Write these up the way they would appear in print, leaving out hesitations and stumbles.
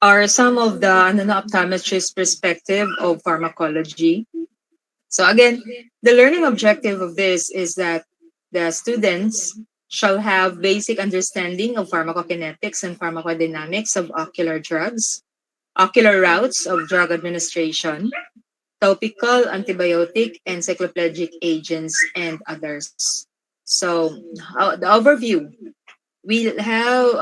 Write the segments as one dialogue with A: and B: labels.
A: are some of the optometrist perspective of pharmacology. So again, the learning objective of this is that the students shall have basic understanding of pharmacokinetics and pharmacodynamics of ocular drugs, ocular routes of drug administration, topical, antibiotic, and cycloplegic agents, and others. So, the overview. We'll have,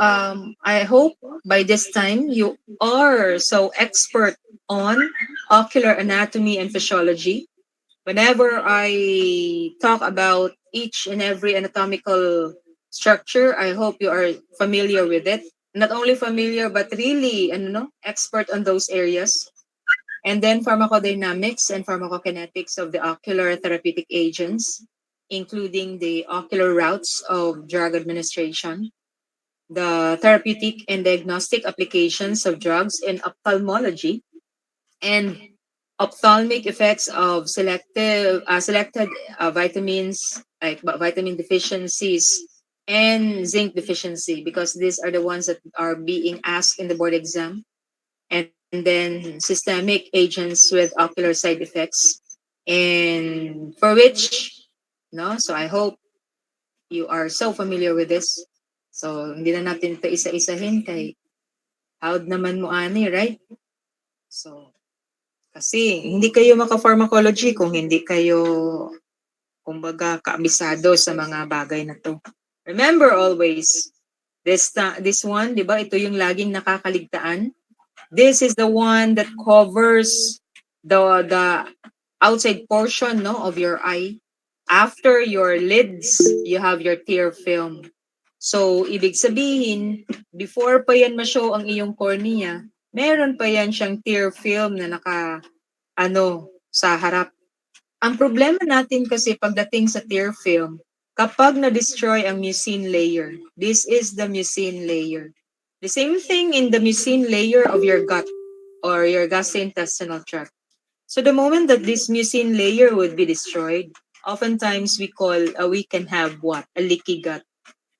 A: I hope by this time you are so expert on ocular anatomy and physiology. Whenever I talk about each and every anatomical structure, I hope you are familiar with it. Not only familiar, but really, expert on those areas. And then pharmacodynamics and pharmacokinetics of the ocular therapeutic agents, including the ocular routes of drug administration, the therapeutic and diagnostic applications of drugs in ophthalmology, and ophthalmic effects of selected vitamins like vitamin deficiencies and zinc deficiency, because these are the ones that are being asked in the board exam, and then systemic agents with ocular side effects, and for which, no, so I hope you are so familiar with this. So hindi na natin ito isa-isahin kay howd naman mo ani, right? So kasi hindi kayo maka-pharmacology kung hindi kayo, kumbaga, kaabisado sa mga bagay na to. Remember always, this one, di ba, ito yung laging nakakaligtaan. This is the one that covers the outside portion, no, of your eye. After your lids, you have your tear film. So, ibig sabihin, before pa yan ma-show ang iyong cornea, meron pa yan siyang tear film na sa harap. Ang problema natin kasi pagdating sa tear film, kapag na-destroy ang mucin layer, this is the mucin layer. The same thing in the mucin layer of your gut or your gastrointestinal tract. So the moment that this mucin layer would be destroyed, oftentimes we can have what? A leaky gut.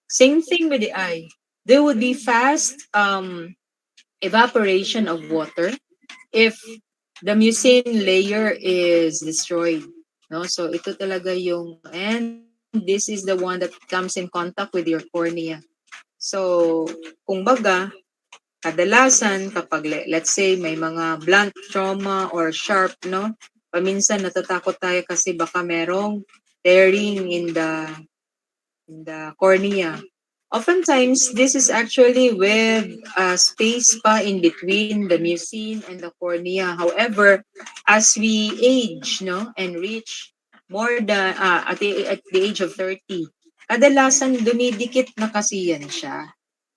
A: Same thing with the eye. There would be fast evaporation of water if the mucin layer is destroyed. No? So ito talaga yung, and this is the one that comes in contact with your cornea. So, kung baga, kadalasan kapag let's say may mga blunt trauma or sharp, no? Paminsan natatakot tayo kasi baka merong tearing in the cornea. Oftentimes, this is actually with a space pa in between the mucin and the cornea. However, as we age, no, and reach more than at the age of 30, kadalasan dumidikit na kasi yan siya.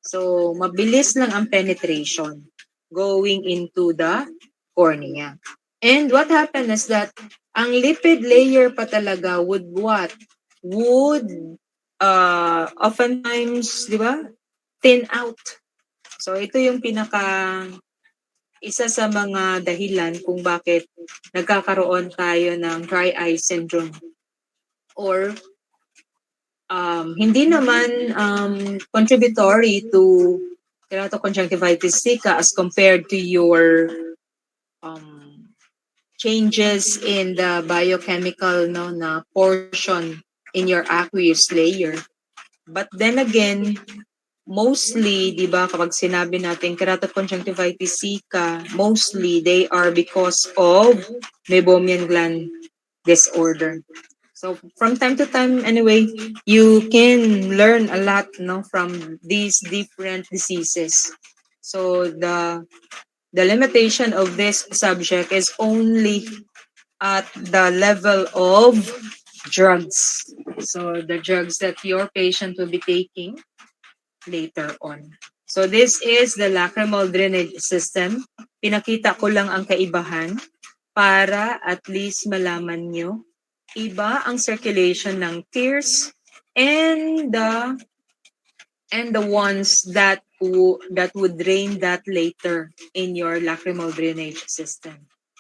A: So, mabilis lang ang penetration going into the cornea. And what happened is that ang lipid layer pa talaga would what? Would oftentimes, di ba, thin out. So, ito yung isa sa mga dahilan kung bakit nagkakaroon tayo ng dry eye syndrome. Or, hindi naman contributory to keratoconjunctivitis sicca as compared to your changes in the biochemical na portion in your aqueous layer. But then again, mostly, di ba, kapag sinabi natin keratoconjunctivitis sicca, mostly they are because of meibomian gland disorder. So from time to time, anyway, you can learn a lot, from these different diseases. So the limitation of this subject is only at the level of drugs. So the drugs that your patient will be taking later on. So this is the lacrimal drainage system. Pinakita ko lang ang kaibahan para at least malaman nyo. Iba ang circulation ng tears and the ones that would drain that later in your lacrimal drainage system.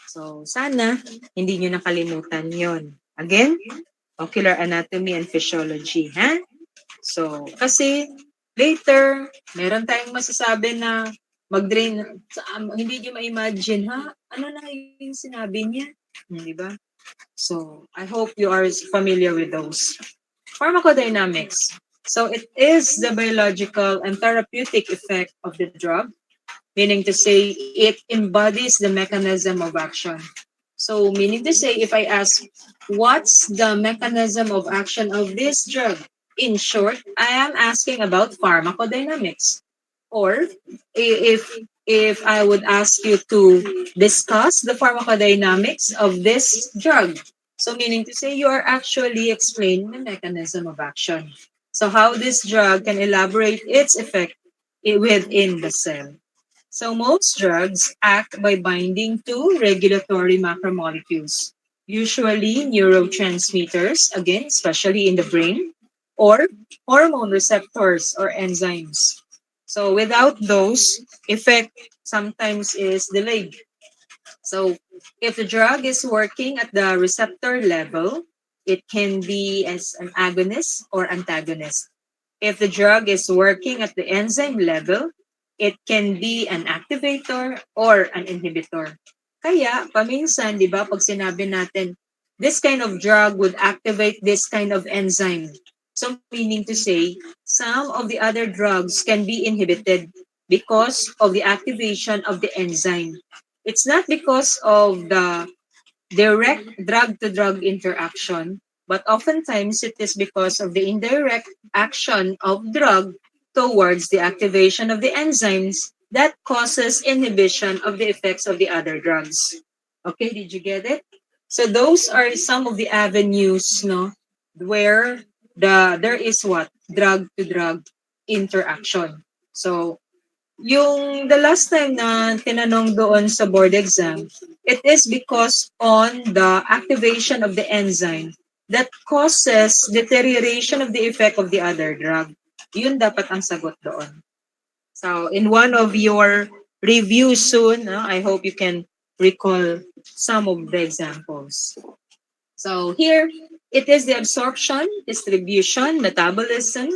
A: So sana hindi nyo nakalimutan yon. Again, ocular anatomy and physiology, ha? So kasi later, meron tayong masasabi na mag-drain. Hindi nyo ma-imagine, ha? Ano na yung sinabi niya? Di ba? So, I hope you are familiar with those. Pharmacodynamics. So, it is the biological and therapeutic effect of the drug, meaning to say it embodies the mechanism of action. So, meaning to say, if I ask, what's the mechanism of action of this drug? In short, I am asking about pharmacodynamics. Or if I would ask you to discuss the pharmacodynamics of this drug, so meaning to say you are actually explaining the mechanism of action. So how this drug can elaborate its effect within the cell. So most drugs act by binding to regulatory macromolecules, usually neurotransmitters, again, especially in the brain, or hormone receptors or enzymes. So without those, effect sometimes is delayed. So if the drug is working at the receptor level, it can be as an agonist or antagonist. If the drug is working at the enzyme level, it can be an activator or an inhibitor. Kaya, paminsan, di ba, pag sinabi natin, this kind of drug would activate this kind of enzyme. So, meaning to say, some of the other drugs can be inhibited because of the activation of the enzyme. It's not because of the direct drug-to-drug interaction, but oftentimes it is because of the indirect action of drug towards the activation of the enzymes that causes inhibition of the effects of the other drugs. Okay, did you get it? So those are some of the avenues, no, where there is what drug to drug interaction. So yung the last time na tinanong doon sa board exam, it is because on the activation of the enzyme that causes deterioration of the effect of the other drug. Yun dapat ang sagot doon. So in one of your reviews soon, I hope you can recall some of the examples. So here, it is the absorption, distribution, metabolism,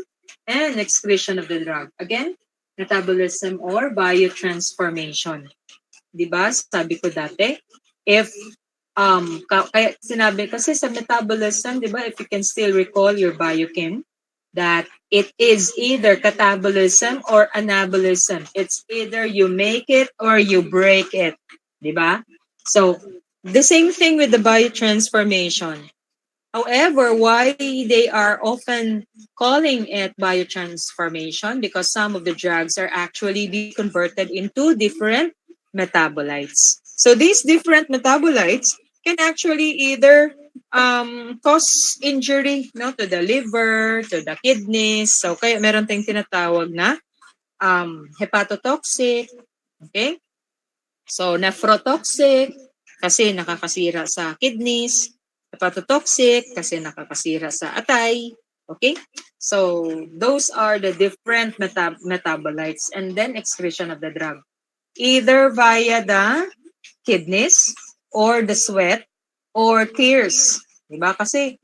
A: and excretion of the drug. Again, metabolism or biotransformation. Diba? Sabi ko dati, if kaya sinabi kasi sa metabolism, diba, if you can still recall your biochem, that it is either catabolism or anabolism. It's either you make it or you break it. Diba? So, the same thing with the biotransformation. However, why they are often calling it biotransformation? Because some of the drugs are actually be converted into different metabolites. So these different metabolites can actually either cause injury, no, to the liver, to the kidneys. So kaya meron tayong tinatawag na hepatotoxic, okay? So nephrotoxic kasi nakakasira sa kidneys, hepatotoxic kasi nakakasira sa atay, okay? So those are the different metabolites and then excretion of the drug. Either via the kidneys or the sweat or tears. Diba? Kasi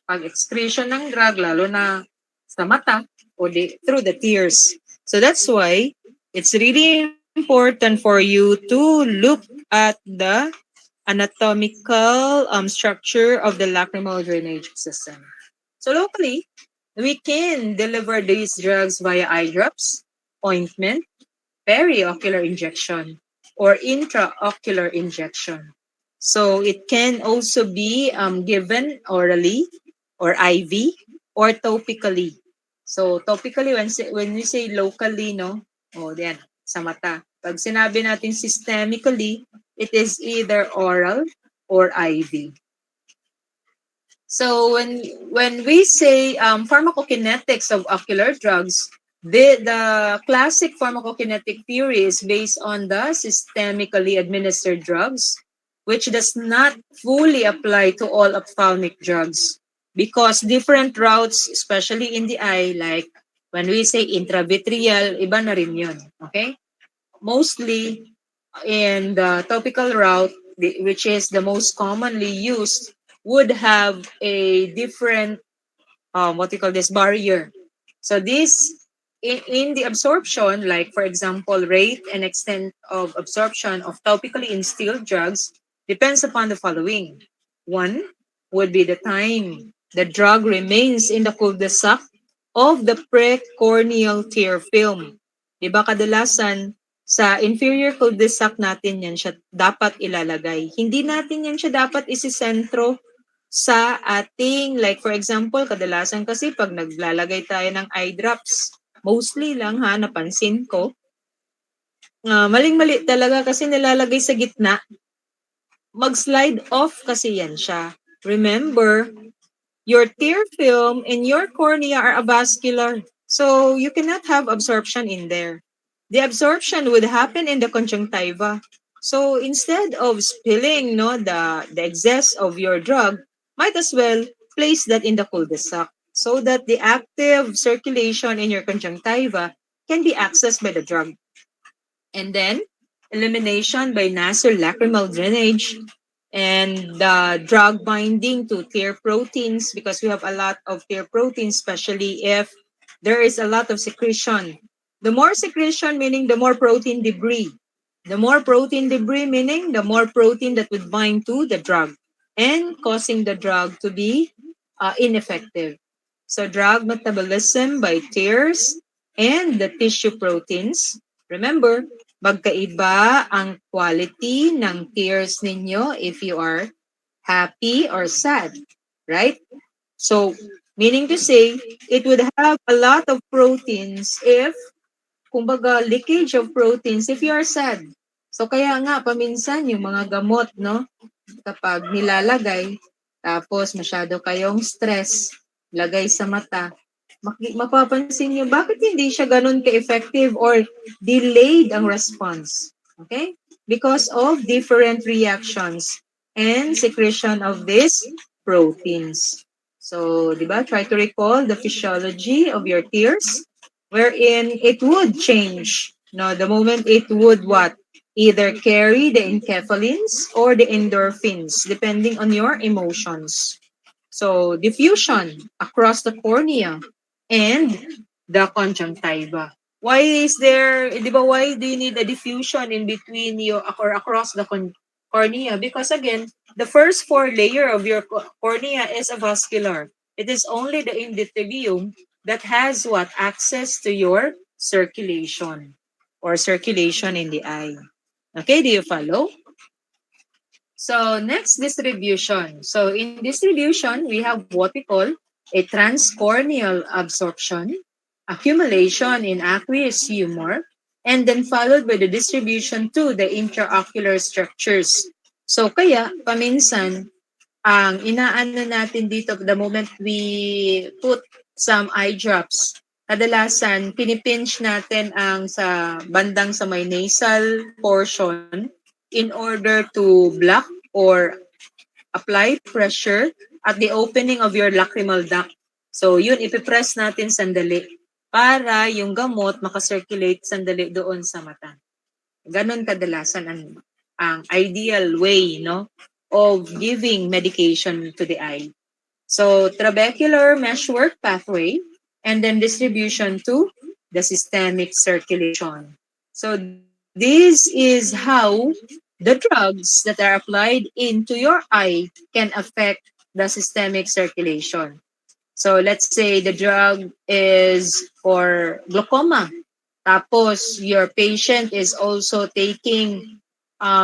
A: pag excretion ng drug, lalo na sa mata o through the tears. So that's why it's really important for you to look at the anatomical structure of the lacrimal drainage system. So locally, we can deliver these drugs via eye drops, ointment, periocular injection, or intraocular injection. So it can also be given orally or IV or topically. So topically, when we say locally, no, yan, sa mata. Pag sinabi natin systemically, it is either oral or IV. So when we say pharmacokinetics of ocular drugs, the classic pharmacokinetic theory is based on the systemically administered drugs, which does not fully apply to all ophthalmic drugs because different routes, especially in the eye, like when we say intravitreal, iba na rin yun, okay? Mostly in the topical route, which is the most commonly used, would have a different, what you call this, barrier. So this in the absorption, like for example, rate and extent of absorption of topically instilled drugs depends upon the following. One would be the time the drug remains in the cul-de-sac of the precorneal tear film. Diba kadalasan sa inferior cul-de-sac natin yan siya dapat ilalagay. Hindi natin yan siya dapat isisentro sa ating, like for example, kadalasan kasi pag naglalagay tayo ng eye drops, mostly lang ha, napansin ko, maling-mali talaga kasi nilalagay sa gitna. Mag-slide off kasi yan siya. Remember, your tear film and your cornea are avascular. So, you cannot have absorption in there. The absorption would happen in the conjunctiva. So, instead of spilling the excess of your drug, might as well place that in the cul-de-sac so that the active circulation in your conjunctiva can be accessed by the drug. And then, elimination by nasolacrimal drainage and the drug binding to tear proteins, because we have a lot of tear proteins, especially if there is a lot of secretion. The more secretion, meaning the more protein debris. The more protein debris, meaning the more protein that would bind to the drug and causing the drug to be ineffective. So drug metabolism by tears and the tissue proteins. Remember, magkaiba ang quality ng tears ninyo if you are happy or sad, right? So, meaning to say, it would have a lot of proteins if, kumbaga, leakage of proteins if you are sad. So, kaya nga, paminsan, yung mga gamot, no? Kapag nilalagay, tapos masyado kayong stress, lagay sa mata, mapapansin nyo, bakit hindi siya ganun ka-effective or delayed ang response? Okay? Because of different reactions and secretion of these proteins. So, di ba? Try to recall the physiology of your tears wherein it would change. No, the moment it would what? Either carry the enkephalins or the endorphins, depending on your emotions. So, diffusion across the cornea and the conjunctiva. Why is there, di ba, why do you need a diffusion in between your or across the cornea? Because again, the first four layer of your cornea is avascular. It is only the endothelium that has what? Access to your circulation or circulation in the eye. Okay, do you follow? So next, distribution. So in distribution, we have what we call a transcorneal absorption, accumulation in aqueous humor, and then followed by the distribution to the intraocular structures. So kaya, paminsan, ang inaano natin dito, the moment we put some eye drops, kadalasan, pinipinch natin ang sa bandang sa may nasal portion in order to block or apply pressure at the opening of your lacrimal duct. So yun, ipipress natin sandali para yung gamot makacirculate sandali doon sa mata. Ganon kadalasan ang ideal way, no, of giving medication to the eye. So trabecular meshwork pathway and then distribution to the systemic circulation. So this is how the drugs that are applied into your eye can affect the systemic circulation. So let's say the drug is for glaucoma. Tapos your patient is also taking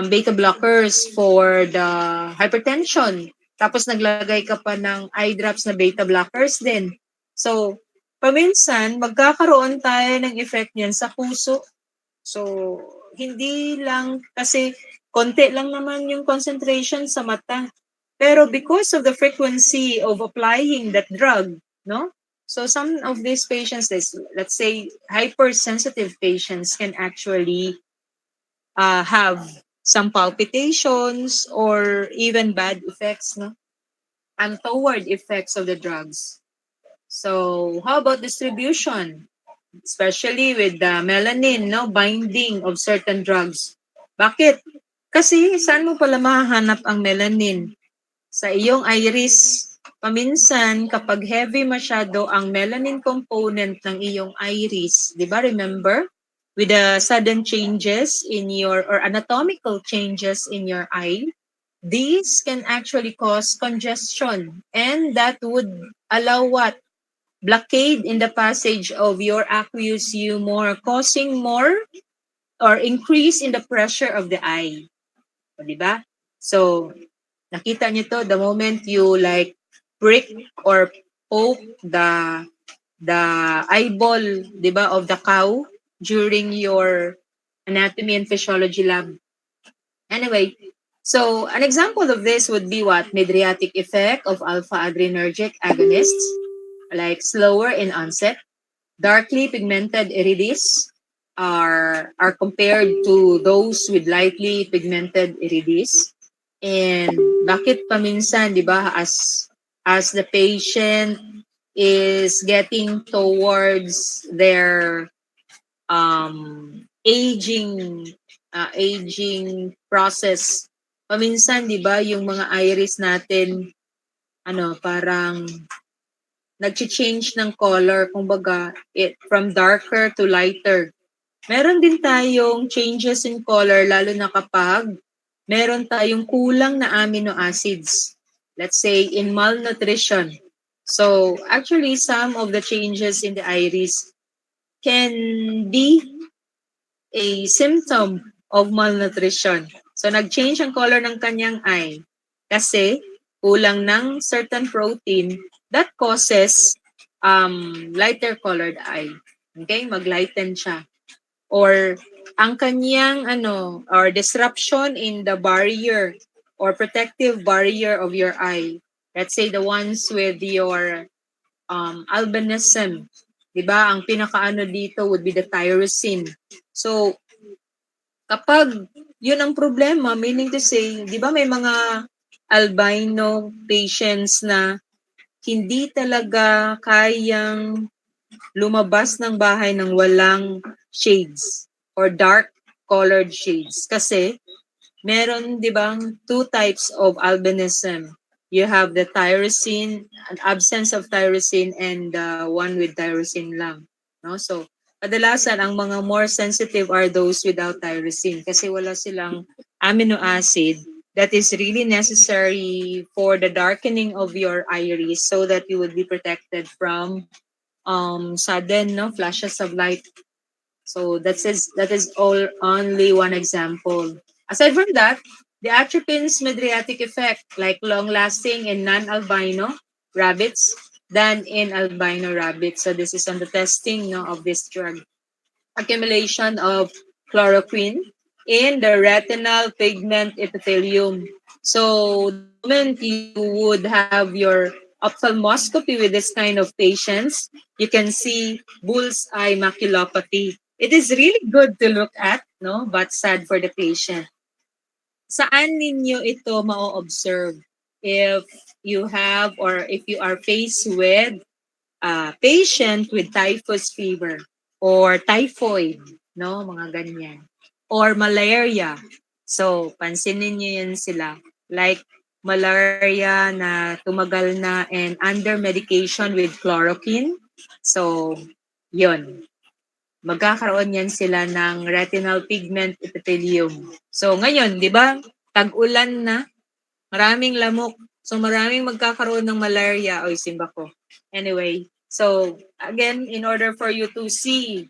A: beta blockers for the hypertension. Tapos naglagay ka pa ng eye drops na beta blockers din. So, paminsan, magkakaroon tayo ng effect niyan sa puso. So, hindi lang kasi konti lang naman yung concentration sa mata. Pero because of the frequency of applying that drug, no? So some of these patients, let's say hypersensitive patients, can actually have some palpitations or even bad effects, no? Untoward effects of the drugs. So how about distribution? Especially with the melanin, no, binding of certain drugs. Bakit? Kasi saan mo pala mahahanap ang melanin? Sa iyong iris. paminsan kapag heavy masyado ang melanin component ng iyong iris, 'di ba? Remember? With the sudden changes in your or anatomical changes in your eye, these can actually cause congestion, and that would allow what? Blockade in the passage of your aqueous humor, causing more or increase in the pressure of the eye. O, diba? So, nakita niyo to, the moment you like prick or poke the eyeball, diba, of the cow during your anatomy and physiology lab. Anyway, so an example of this would be what? Mydriatic effect of alpha adrenergic agonists, like slower in onset, darkly pigmented iridis are compared to those with lightly pigmented iridis. And bakit paminsan, 'di ba, as the patient is getting towards their aging process, paminsan 'di ba yung mga iris natin parang nag-change ng color, kumbaga from darker to lighter. Meron din tayong changes in color lalo na kapag meron tayong kulang na amino acids. Let's say in malnutrition. So actually some of the changes in the iris can be a symptom of malnutrition. So nag-change ang color ng kanyang eye kasi kulang ng certain protein that causes lighter colored eye. Okay, maglighten siya. Or ang kanyang or disruption in the barrier or protective barrier of your eye. Let's say the ones with your albinism. 'Di ba? Ang pinakaano dito would be the tyrosine. So kapag yun ang problema, meaning to say, 'di ba may mga albino patients na hindi talaga kayang lumabas ng bahay ng walang shades or dark colored shades. Kasi meron, di ba, two types of albinism. You have the tyrosine, an absence of tyrosine, and one with tyrosine lang. No? So, kadalasan, ang mga more sensitive are those without tyrosine kasi wala silang amino acid that is really necessary for the darkening of your iris so that you would be protected from sudden flashes of light. So that is all only one example. Aside from that, the atropines Mydriatic effect, like long-lasting in non-albino rabbits than in albino rabbits. So this is on the testing of this drug. Accumulation of chloroquine in the retinal pigment epithelium. So the moment you would have your ophthalmoscopy with this kind of patients, you can see bullseye maculopathy. It is really good to look at, no, but sad for the patient. Saan ninyo ito ma-observe if you have or if you are faced with a patient with typhus fever or typhoid, no, mga ganyan. Or malaria. So, pansinin niyo yan sila. Like malaria na tumagal na and under medication with chloroquine. So, yun. Magkakaroon yan sila ng retinal pigment epithelium. So, ngayon, di ba, tag-ulan na, maraming lamok. So, maraming magkakaroon ng malaria. Oy, simba ko. Anyway, so, again, in order for you to see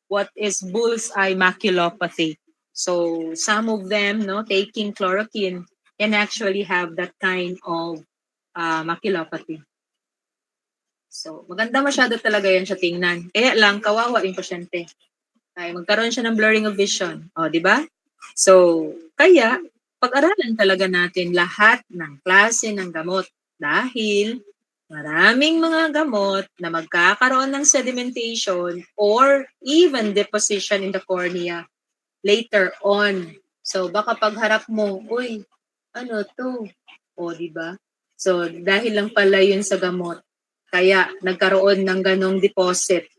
A: what is bullseye maculopathy. So some of them, taking chloroquine can actually have that kind of maculopathy. So maganda masyado talaga yan siya tingnan. Kaya lang, kawawa yung pasyente. Ay, magkaroon siya ng blurring of vision. O, di ba? So, kaya, pag-aralan talaga natin lahat ng klase ng gamot dahil maraming mga gamot na magkakaroon ng sedimentation or even deposition in the cornea later on. So, baka pagharap mo, uy, ano to? O, di ba? So, dahil lang pala yun sa gamot, kaya nagkaroon ng ganong deposit.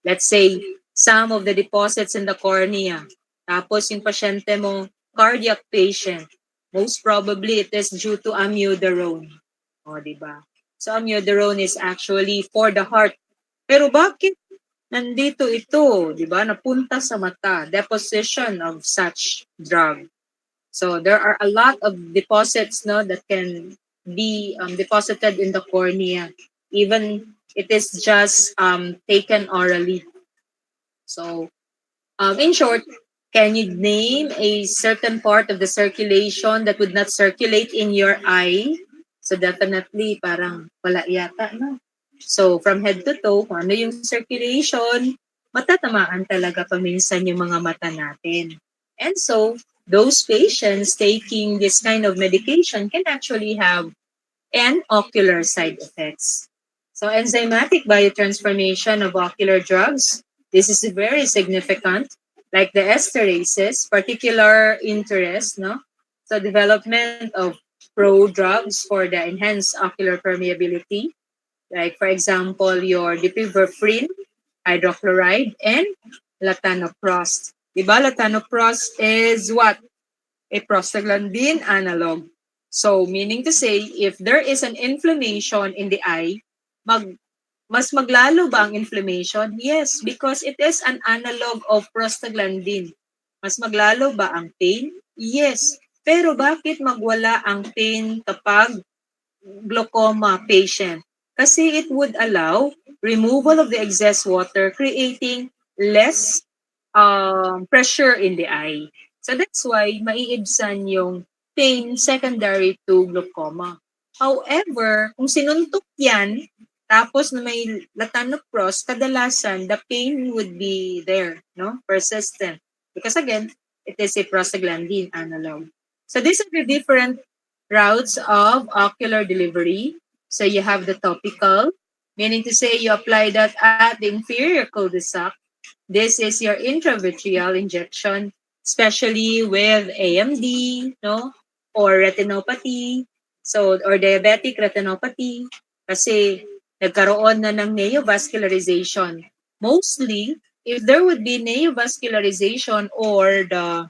A: Let's say, some of the deposits in the cornea. Tapos yung pasyente mo, cardiac patient, most probably it is due to amiodarone. O, di ba? So amiodarone is actually for the heart. Pero bakit nandito ito, di ba? Napunta sa mata, deposition of such drug. So there are a lot of deposits no that can be deposited in the cornea, even it is just taken orally. So in short, can you name a certain part of the circulation that would not circulate in your eye? So definitely parang wala yata, no? So from head to toe, kung ano yung circulation, matatamaan talaga paminsan yung mga mata natin. And so those patients taking this kind of medication can actually have and ocular side effects. So enzymatic biotransformation of ocular drugs, this is very significant, like the esterases, particular interest, no? So development of pro-drugs for the enhanced ocular permeability, like for example, your dipivefrin, hydrochloride, and latanoprost. Diba, latanoprost is what? A prostaglandin analog. So, meaning to say, if there is an inflammation in the eye, mas maglalo ba ang inflammation? Yes, because it is an analog of prostaglandin. Mas maglalo ba ang pain? Yes. Pero bakit magwala ang pain kapag glaucoma patient? Kasi it would allow removal of the excess water, creating less pressure in the eye. So that's why maiibsan yung pain secondary to glaucoma. However, kung sinuntok yan, tapos na may latanoprost, kadalasan the pain would be there, no? Persistent. Because again, it is a prostaglandin analog. So these are the different routes of ocular delivery. So you have the topical, meaning to say you apply that at the inferior cul-de-sac. This is your intravitreal injection, especially with AMD, no? Or retinopathy, so or diabetic retinopathy kasi nagkaroon na ng neovascularization. Mostly, if there would be neovascularization or the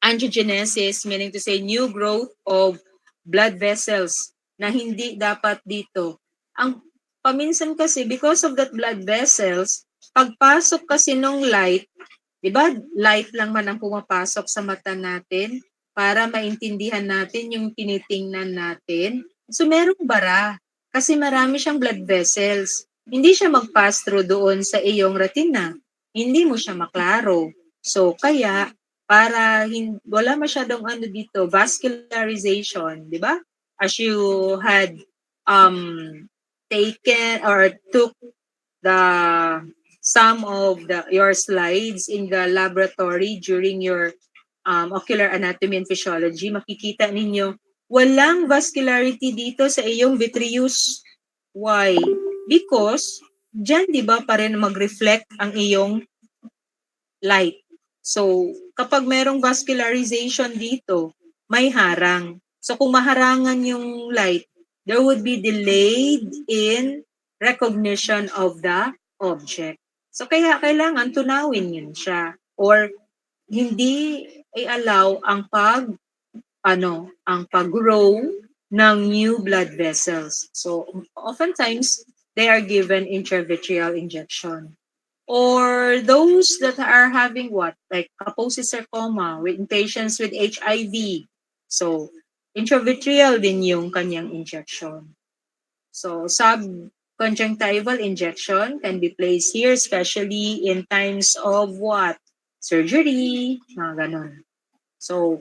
A: angiogenesis, meaning to say new growth of blood vessels na hindi dapat dito. Ang paminsan kasi, because of that blood vessels, pagpasok kasi nung light, di ba light lang man ang pumapasok sa mata natin para maintindihan natin yung tinitingnan natin. So merong bara kasi marami siyang blood vessels. Hindi siya mag-pass through doon sa iyong retina. Hindi mo siya maklaro. So kaya para wala masyadong ano dito, vascularization, di ba? As you had taken or took the some of your slides in the laboratory during your ocular anatomy and physiology, makikita ninyo walang vascularity dito sa iyong vitreous. Why? Because dyan, di ba, pa rin mag-reflect ang iyong light. So, kapag merong vascularization dito, may harang. So, kung maharangan yung light, there would be delayed in recognition of the object. So, kaya kailangan tunawin yun siya. Or, hindi i-allow ang pag-grow ng new blood vessels. So, oftentimes, they are given intravitreal injection. Or those that are having what? Like Kaposi sarcoma in patients with HIV. So, intravitreal din yung kanyang injection. So, subconjunctival injection can be placed here, especially in times of what? Surgery, mga ganon. So,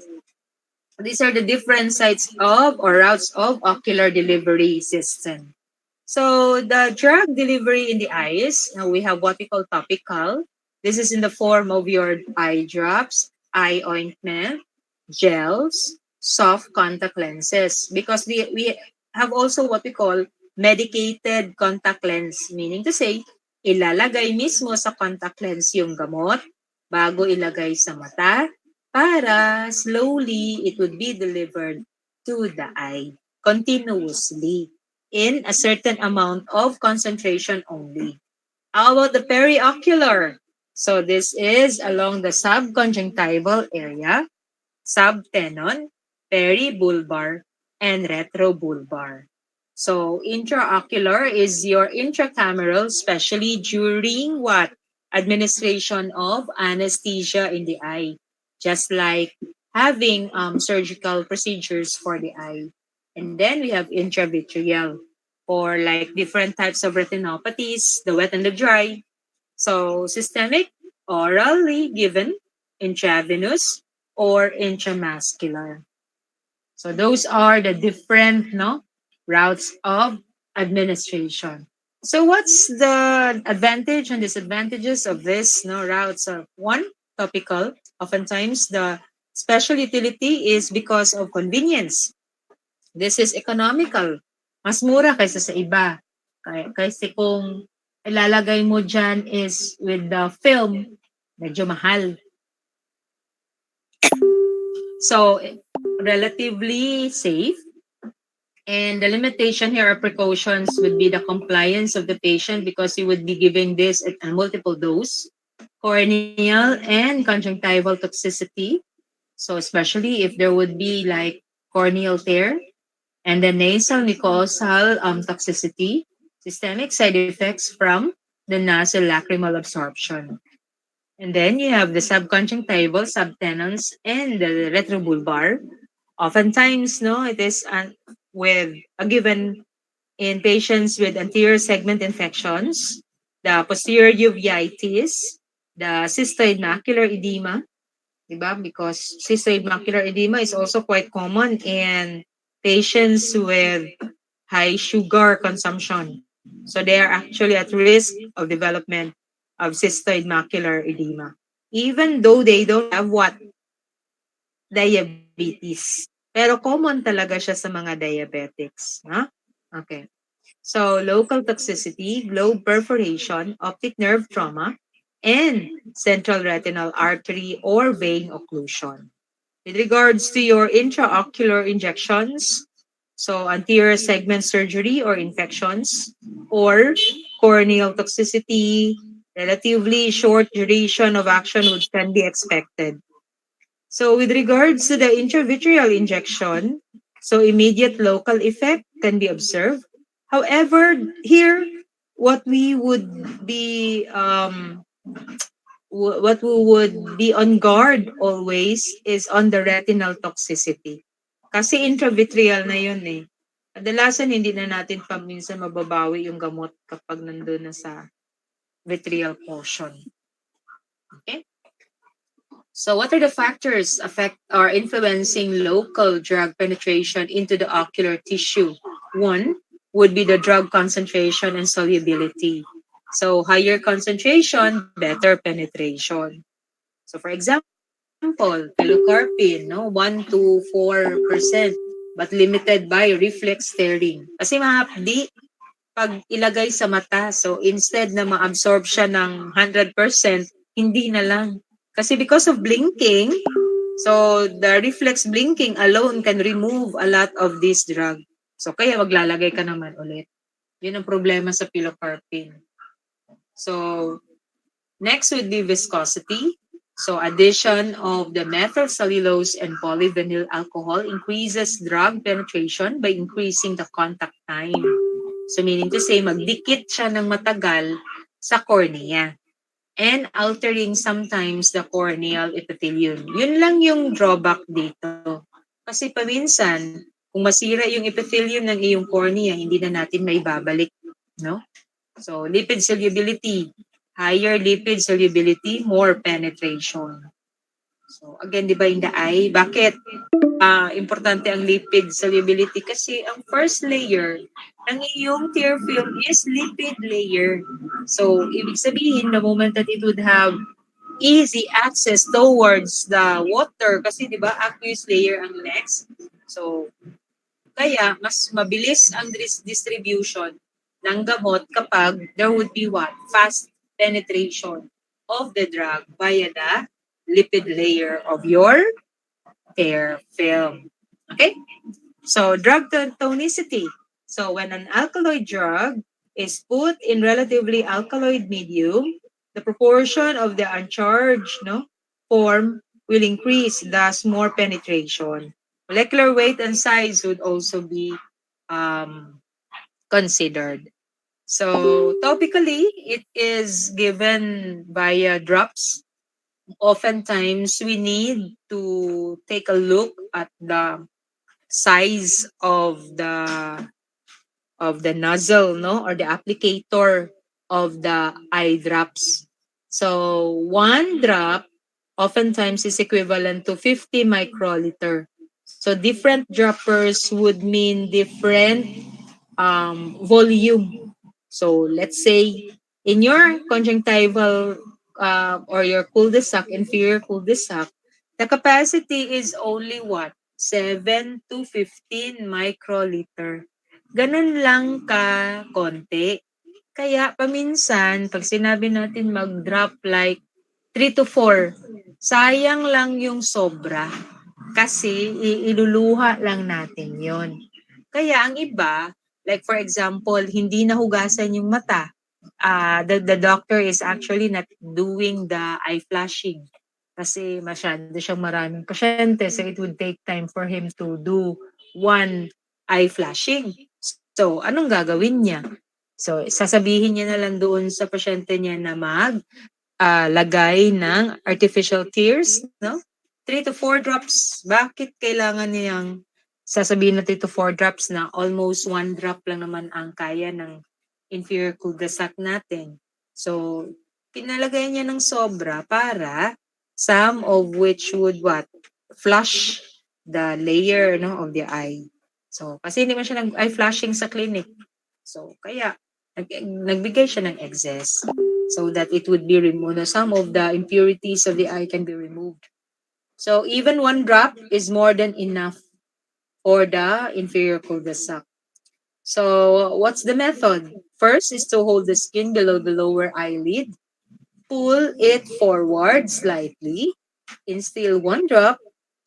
A: these are the different sites of or routes of ocular delivery system. So the drug delivery in the eyes, now we have what we call topical. This is in the form of your eye drops, eye ointment, gels, soft contact lenses. Because we have also what we call medicated contact lens, meaning to say, ilalagay mismo sa contact lens yung gamot bago ilagay sa mata para slowly it would be delivered to the eye continuously in a certain amount of concentration only. How about the periocular? So this is along the subconjunctival area, subtenon, peribulbar, and retrobulbar. So intraocular is your intracameral, especially during what? Administration of anesthesia in the eye. Just like having surgical procedures for the eye. And then we have intravitreal for like different types of retinopathies, the wet and the dry. So systemic, orally given, intravenous, or intramuscular. So those are the different routes of administration. So what's the advantage and disadvantages of this routes? One, topical. Oftentimes the special utility is because of convenience. This is economical. Mas mura kaysa sa iba. Kasi kung ilalagay mo dyan is with the film, medyo mahal. So, relatively safe. And the limitation here or precautions would be the compliance of the patient because you would be giving this at a multiple dose, corneal and conjunctival toxicity. So especially if there would be like corneal tear, and the nasal mucosal toxicity, systemic side effects from the nasal lacrimal absorption. And then you have the subconjunctival, subtenons, and the retrobulbar. Oftentimes, it is with a given in patients with anterior segment infections, the posterior uveitis, the cystoid macular edema, diba? Because cystoid macular edema is also quite common in patients with high sugar consumption. So they are actually at risk of development of cystoid macular edema. Even though they don't have what? Diabetes. Pero common talaga siya sa mga diabetics. Ha? Okay. So local toxicity, globe perforation, optic nerve trauma, and central retinal artery or vein occlusion. With regards to your intraocular injections, so anterior segment surgery or infections, or corneal toxicity, relatively short duration of action which can be expected. So with regards to the intravitreal injection, so immediate local effect can be observed. However, here, what we would be what we would be on guard always is on the retinal toxicity. Kasi intravitreal na yun eh. Kadalasan hindi na natin paminsan mababawi yung gamot kapag nandun na sa vitreal portion. Okay? So what are the factors affect or influencing local drug penetration into the ocular tissue? One would be the drug concentration and solubility. So higher concentration, better penetration. So for example, pilocarpine, 1 to 4%, but limited by reflex staring. Kasi mahapdi pag ilagay sa mata. So instead na ma-absorb siya ng 100%, hindi na lang. Kasi because of blinking, so the reflex blinking alone can remove a lot of this drug. So kaya maglalagay ka naman ulit. Yun ang problema sa pilocarpine. So next would be viscosity. So addition of the methyl cellulose and polyvinyl alcohol increases drug penetration by increasing the contact time. So meaning to say, magdikit siya ng matagal sa cornea and altering sometimes the corneal epithelium. Yun lang yung drawback dito. Kasi paminsan, kung masira yung epithelium ng iyong cornea, hindi na natin may babalik, no? So lipid solubility, higher lipid solubility, more penetration. So again, di ba in the eye, bakit importante ang lipid solubility? Kasi ang first layer ng iyong tear film is lipid layer. So ibig sabihin, the moment that it would have easy access towards the water, kasi di ba aqueous layer ang next. So kaya mas mabilis ang distribution ng gamot kapag there would be what? Fast penetration of the drug via the lipid layer of your tear film. Okay? So, drug tonicity. So, when an alkaloid drug is put in relatively alkaloid medium, the proportion of the uncharged form will increase, thus more penetration. Molecular weight and size would also be considered. So topically, it is given via drops. Oftentimes, we need to take a look at the size of the nozzle, no, or the applicator of the eye drops. So one drop oftentimes is equivalent to 50 microliter. So different droppers would mean different volume. So let's say in your conjunctival or your cul-de-sac, inferior cul-de-sac, the capacity is only what? 7 to 15 microliter. Ganun lang ka konti. Kaya paminsan, pag sinabi natin mag-drop like 3 to 4, sayang lang yung sobra. Kasi iluluha lang natin yon. Kaya ang iba, like for example, hindi nahugasan yung mata. The doctor is actually not doing the eye flashing kasi masyado siyang maraming pasyente, so it would take time for him to do one eye flashing. So, anong gagawin niya? So, sasabihin niya na lang doon sa pasyente niya na lagay ng artificial tears, no? 3 to 4 drops. Bakit kailangan niyang sasabihin na 3 to 4 drops na almost 1 drop lang naman ang kaya ng inferior cul-de-sac natin? So, pinalagay niya ng sobra para some of which would what? Flush the layer, no, of the eye. So, kasi hindi man siya nag-eye flashing sa clinic. So, kaya nagbigay siya ng excess so that it would be removed. Some of the impurities of the eye can be removed. So even one drop is more than enough for the inferior cul-de-sac. So what's the method? First is to hold the skin below the lower eyelid, pull it forward slightly, instill one drop,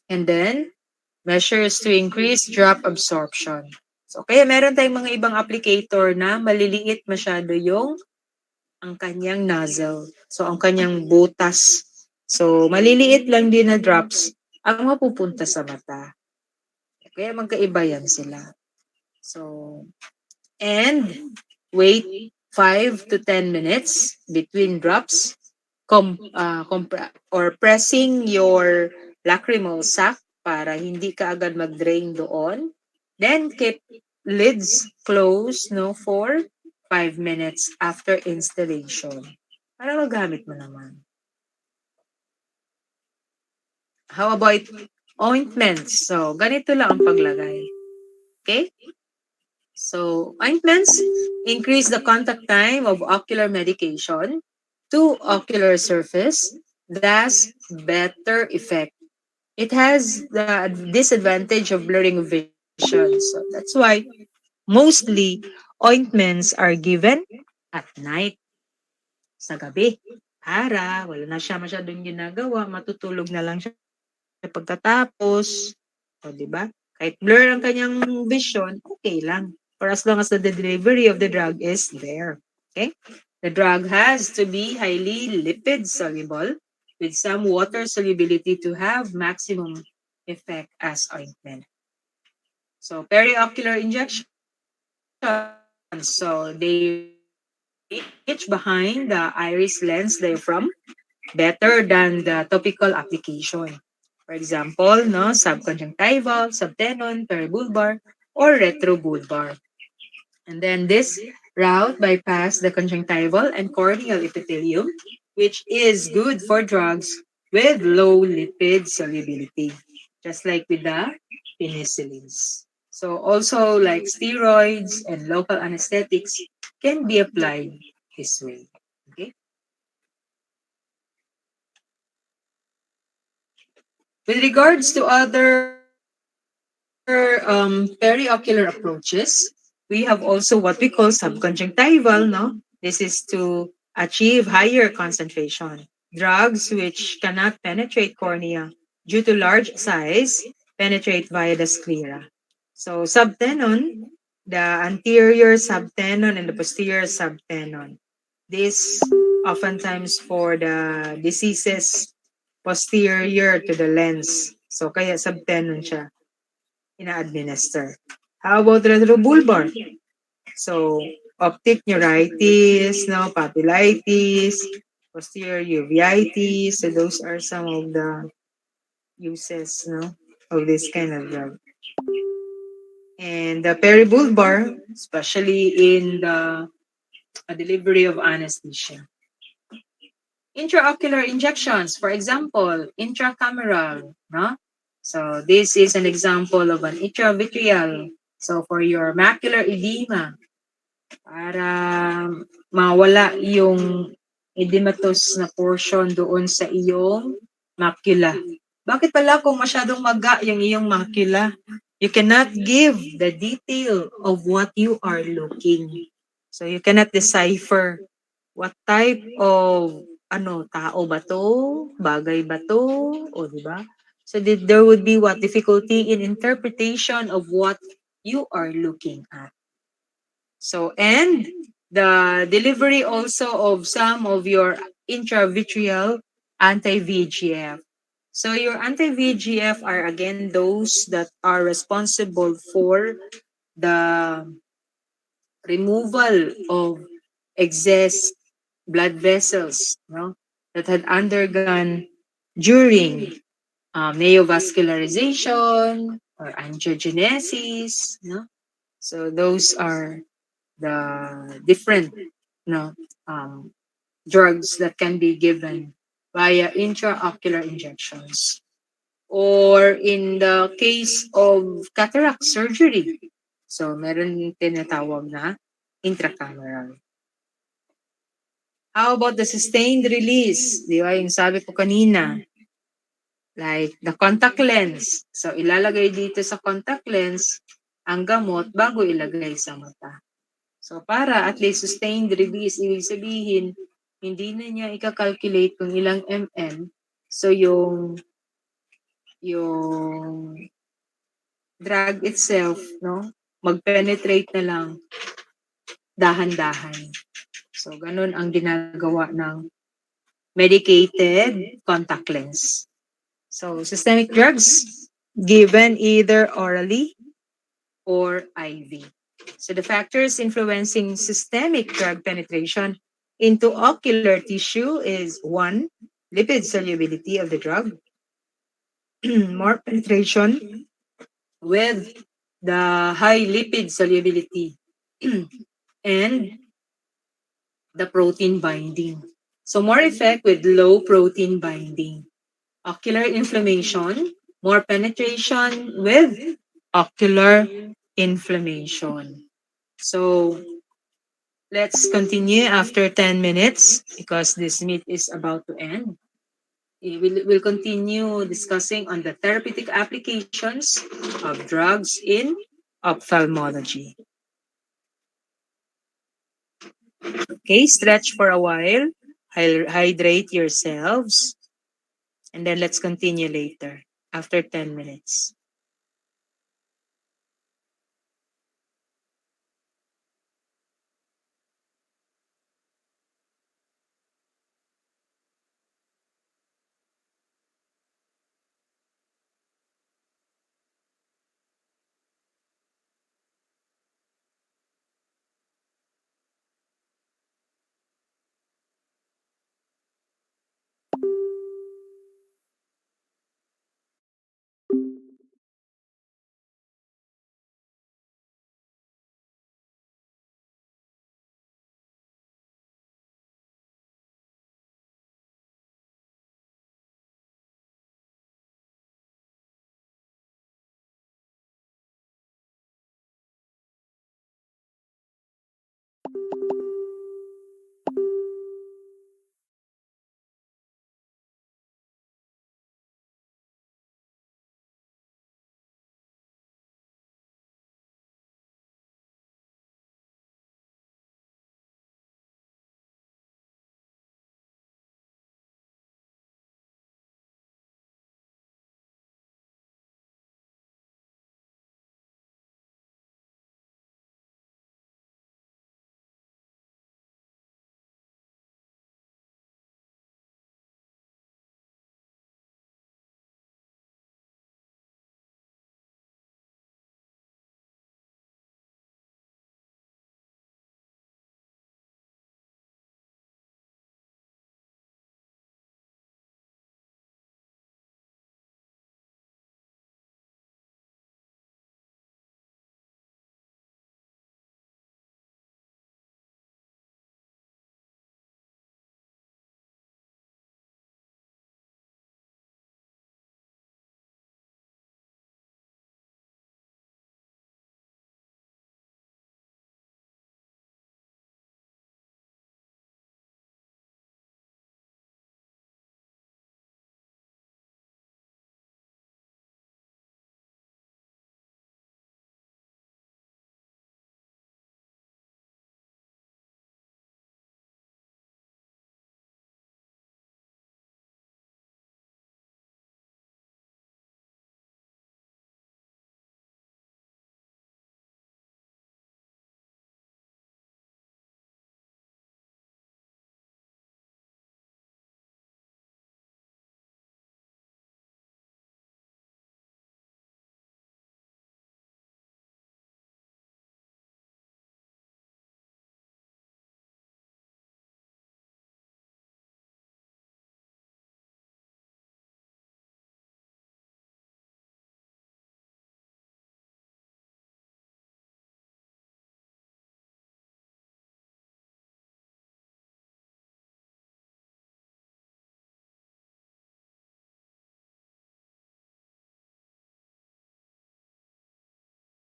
A: and then measures to increase drop absorption. So kaya meron tayong mga ibang applicator na maliliit masyado yung ang kanyang nozzle. So, ang kanyang butas. So, maliliit lang din na drops ang mapupunta sa mata. Kaya magkaiba yan sila. So, and wait 5 to 10 minutes between drops or pressing your lacrimal sac para hindi ka agad mag-drain doon. Then, keep lids closed, no, for 5 minutes after installation. Para magamit mo naman. How about ointments? So, ganito lang ang paglagay. Okay? So, ointments increase the contact time of ocular medication to ocular surface, thus better effect. It has the disadvantage of blurring of vision. So, that's why mostly ointments are given at night, sa gabi, para wala na siya masyadong ginagawa, matutulog na lang siya pagkatapos. O, di ba? Kahit blur ang kanyang vision, okay lang. For as long as the delivery of the drug is there. Okay? The drug has to be highly lipid soluble with some water solubility to have maximum effect as ointment. So, periocular injection. So, they reach behind the iris lens diaphragm better than the topical application. For example, no, subconjunctival, subtenon, peribulbar, or retrobulbar. And then this route bypass the conjunctival and corneal epithelium, which is good for drugs with low lipid solubility, just like with the penicillins. So also like steroids and local anesthetics can be applied this way. Okay. With regards to other periocular approaches, we have also what we call subconjunctival, no? This is to achieve higher concentration. Drugs which cannot penetrate cornea due to large size penetrate via the sclera. So subtenon, the anterior subtenon and the posterior subtenon. This oftentimes for the diseases posterior to the lens. So kaya subtenon siya ina-administer. How about retrobulbar? So, optic neuritis, no, papillitis, posterior uveitis. So, those are some of the uses, no, of this kind of drug. And the peribulbar, especially in the delivery of anesthesia. Intraocular injections, for example, intracameral, no? So this is an example of an intravitreal. So for your macular edema, para mawala yung edematous na portion doon sa iyong macula. Bakit pala kung masyadong maga yung iyong macula, you cannot give the detail of what you are looking. So you cannot decipher what type of tao ba to? Bagay ba to? O di ba? So there would be what difficulty in interpretation of what you are looking at. So, and the delivery also of some of your intravitreal anti-VEGF. So, your anti-VEGF are again those that are responsible for the removal of excess blood vessels, no, that had undergone during neovascularization or angiogenesis. No? So, those are the different no, um, drugs that can be given via intraocular injections. Or in the case of cataract surgery, so meron tinatawag na intracameral. How about the sustained release? Di ba yung sabi ko kanina, like the contact lens. So ilalagay dito sa contact lens ang gamot bago ilagay sa mata. So, para at least sustained release, ibig sabihin, hindi na niya ika-calculate kung ilang mm. So, yung drug itself, no, mag-penetrate na lang dahan-dahan. So, ganun ang ginagawa ng medicated contact lens. So, systemic drugs given either orally or IV. So the factors influencing systemic drug penetration into ocular tissue is one, lipid solubility of the drug, more penetration with the high lipid solubility, and the protein binding. So more effect with low protein binding. Ocular inflammation, more penetration with ocular inflammation. So let's continue after 10 minutes because this meet is about to end. We'll continue discussing on the therapeutic applications of drugs in ophthalmology. Okay, stretch for a while, hydrate yourselves, and then let's continue later after 10 minutes.